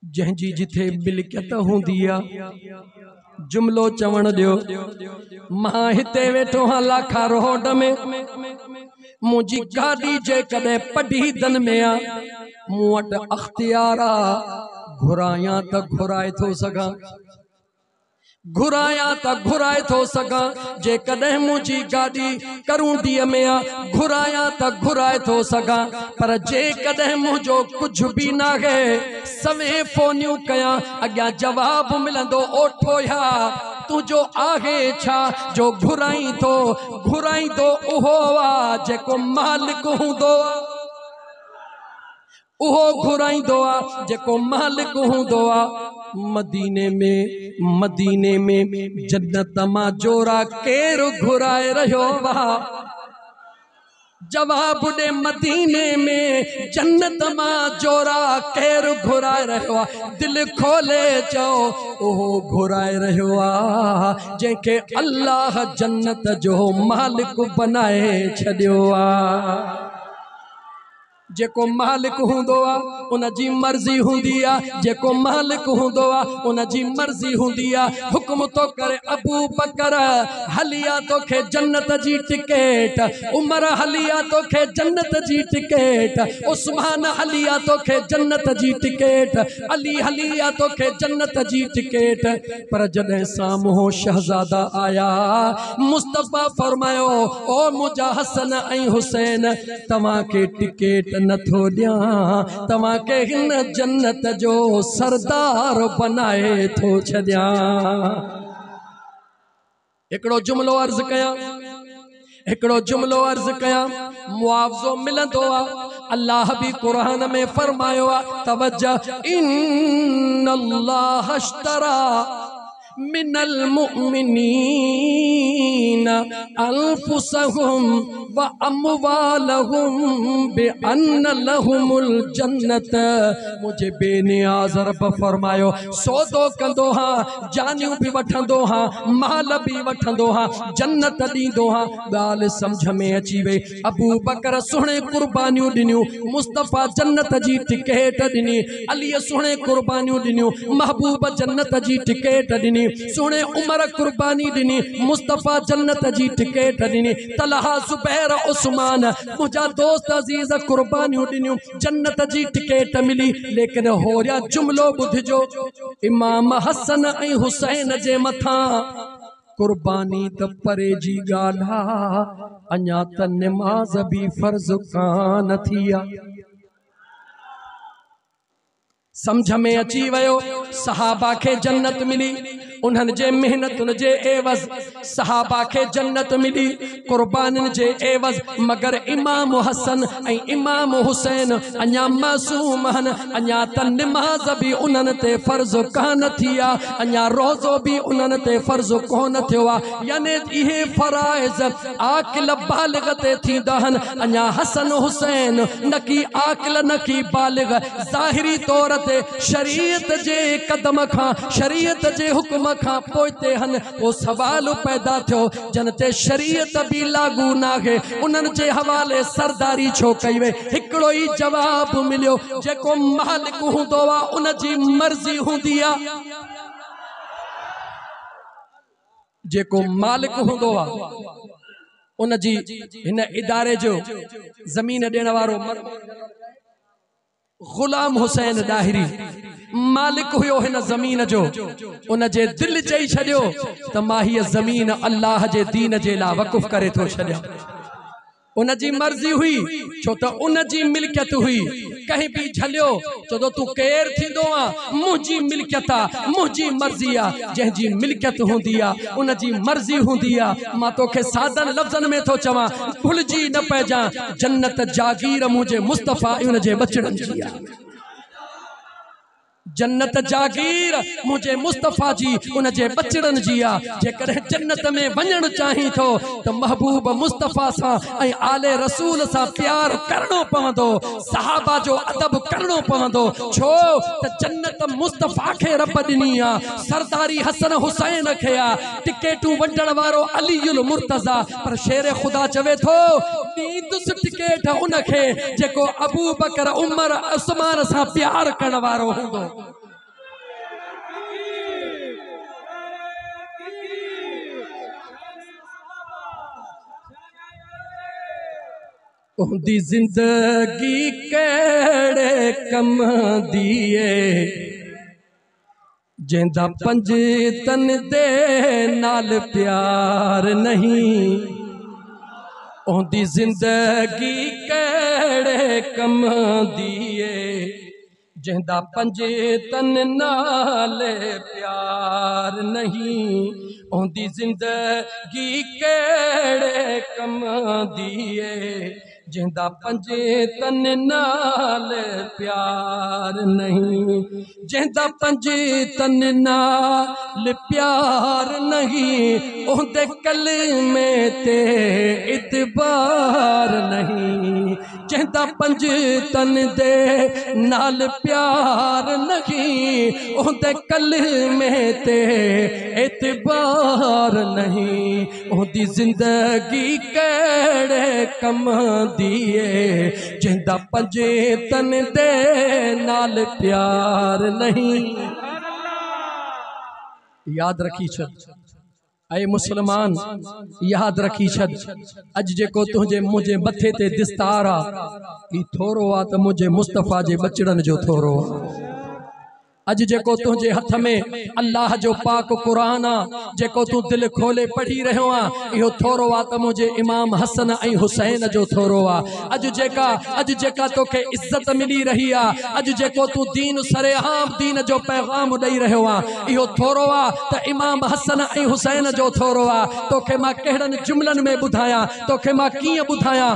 जंहिंजी जिथे मिल्कियत हूंदी आ जुमलो चवण दियो। मां हिते वेठो हाँ लाखा रोड में, मुंहिंजी गाड़ी जे कदे पढ़ी दन में आ, मूं वटि अख्तियार आ, घुराया त घुराए थो सघां, घुराया त घुराए थो सघां। जे कदे मुंहिंजी गाड़ी करूंडीअ में आ, घुराया त घुराए थो सघां। पर जे कदे मुंहिंजो कुछ भी ना है, सवे फोनियूं कयां अॻियां जवाब मिलंदो ओठो या तुझो आहे छा जो घुराई थो, घुराईंदो उहो आ जेको मालिक हूंदो, उहो घुराईंदो आ जेको मालिक हूंदो आ। मदीने में जन्नत मां जोरा केर घुराए रहियो वा? जवाब दे, मदीने में जन्नत मां जोरा केर घुराए रहियो आ? दिल खोले चओ ओहो घुराए रहियो आ जंहिंखे अल्लाह जन्नत जो मालिक बनाए छॾियो आ। जेको मालिक हूंदो आ उन जी मर्जी हूंदी आ, जेको मालिक हूंदो आ उन जी मर्जी हूंदी आ। हुक्म तो करे अबू बकर हलिया तोखे जन्नत जी टिकेट, उमर हलिया तोखे जन्नत जी टिकेट, उस्मान हलिया तोखे जन्नत जी टिकेट, अली हलिया तोखे जन्नत जी टिकेट। पर जॾहिं साम्हूं शहजादा आया, मुस्तफा फरमायो ओ मुंहिंजा हसन ऐं हुसैन, तव्हां के टिकेट नथो ॾियां, तव्हां के हिन जन्नत जो सरदार बनाए थो छॾियां। हिकिड़ो जुमलो अर्ज़ कयां, हिकिड़ो जुमलो अर्ज़ कयां, मुआवज़ो मिलंदो आ। अल्लाह भी कुरान में फरमायो आ, तवज्जो, इन्नल्लाह अश्तरा मिनल मुमिनीन अनफुसहुम व अमवालहुम बिअन्न लहुमुल जन्नत। मुझे बेनियाज़ रब फरमायो, सौदो कंदो हाँ, जानियूं भी वठंदो हाँ, माल भी वठंदो हाँ, जन्नत ॾींदो हाँ। ॻाल्हि समझ में अची वई। अबू बकर सुहिणे कुर्बानियूं ॾिनियूं, मुस्तफा जन्नत जी टिकेट ॾिनी, अलीअ सुहिणे कुर्बानियूं ॾिनियूं, महबूब जन्नत जी टिकेट ॾिनी, सुने उमर कुर्बानी दिनी, मुस्तफा जन्नत जी टिकेट दिनी, तलहा जुबैर उस्मान मुझा दोस्त अजीज कुर्बानियों दिनियूं, जन्नत जी टिकेट मिली। लेकिन होरिया जुमलो बुझजो, इमाम हसन ऐं हुसैन जे मथा कुर्बानी त परे जी गाढ़ा, अञा त नमाज भी फर्ज कान थी आ। समझ में अची वयो, सहाबा के जन्नत मिली, उन्हनि जे मेहनतुन जे एवज़ सहाबा के जन्नत मिली, कुर्बानिन जे एवज़। मगर इमाम हसन ऐं इमाम हुसैन अञा मासूम हन, अञा त नमाज भी उन्हनि ते फर्ज कान थी आ, अञा रोज़ो भी उन्हनि ते फर्ज कोन थियो आ। यानी इहे फराइज़ आकिल बालिग ते थींदा हन। अञा हसन हुसैन न की आकिल न की बालिग, ज़ाहिरी तौर ते शरीयत जे कदम खां, शरीयत जे हुक्म खां पोइते हन। वो सवाल पैदा थियो, जन ते शरीयत भी लागू ना है, उन्हनि जे हवाले सरदारी छो कई वे? हिकिड़ो ई जवाब मिलियो, जेको मालिक हूंदो आ उन जी मर्जी हूंदी आ, जेको मालिक हूंदो आ उन जी। हिन इदारे जो जमीन ॾियण वारो गुलाम हुसैन दाहिरी मालिक हुयो हिन जमीन जो। उन जे दिल चई छॾियो त मां हीअ जमीन अल्लाह जे दीन जे लाइ वक़ुफ़ करे थो छॾियां। उन जी मर्जी हुई, छो त उन जी मिल्कियत हुई। कहीं भी झलियो चो तू केर थींदो आ, मुंहिंजी मिल्कियत आ, मुंहिंजी मर्जी आ। जंहिंजी मिल्कियत हूंदी आ उन जी मर्जी हूंदी आ। मां तोखे सादन लफ़्ज़न में थो चवां, भुलिजी न पइजां, जन्नत जागीर मुंहिंजे मुस्तफा उन जे बचड़नि जी आ। जन्नत जागीर मुझे मुस्तफा जी उन जे बचड़न जी आ। जेकर जन्नत में वञण चाही थो तो महबूब मुस्तफा सा ऐं आले रसूल सा प्यार करणो पवंदो, सहाबा जो अदब करणो पवंदो। छो त जन्नत मुस्तफा के रब ॾिनी आ, सरदारी हसन हुसैन खे आ, टिकेटूं वंडण वारो अलीउल मुर्तज़ा। पर शेर खुदा चवे थो, ॾींदुसि टिकेट उन खे जेको अबू बकर उमर उस्मान सा प्यार करण वारो हूंदो। उहदी जिंदगी केड़े कम दिए जेंदा पंज तन दे नाल प्यार नहीं। उहदी जिंदगी केड़े कम दिए जेंदा पंज तन नाल प्यार नहीं। उहदी जिंदगी केड़े कम दिए जेंदा पंज तन नाल प्यार नहीं। जेंदा पंज तन नाल प्यार नहीं उहदे कलमे ते इतबार नहीं। जेंदा पंज तन दे नाल प्यार नहीं उहदे कलमे ते इतबार नहीं। उहदी जिंदगी केड़े कम दिए जेंदा पंज तन दे नाल प्यार नहीं। याद रखी छद ऐ मुसलमान, याद रखी छद अज जेको तुझे मुझे मथे ते दिस्तार आ ई थोरो आ त मुझे मुस्तफ़ा जे बचड़न जो थोरो आ। अज जेको तुझे हथ में अल्लाह जो पाक कुरान आ जेको तू दिल खोले पढ़ी रहो आ इहो थोरो आ त मुझे इमाम हसन ऐं हुसैन जो थोरो आ। अज जेका तोखे इज्जत मिली रही आ अज जेको तू दीन सरेआम दीन जो पैगाम ॾेई रहो आ इहो थोरो आ त इमाम हसन ऐं हुसैन जो थोरो आ। तोखे मां कहिड़नि जुमलनि में ॿुधायां, तोखे मां कीअं ॿुधायां।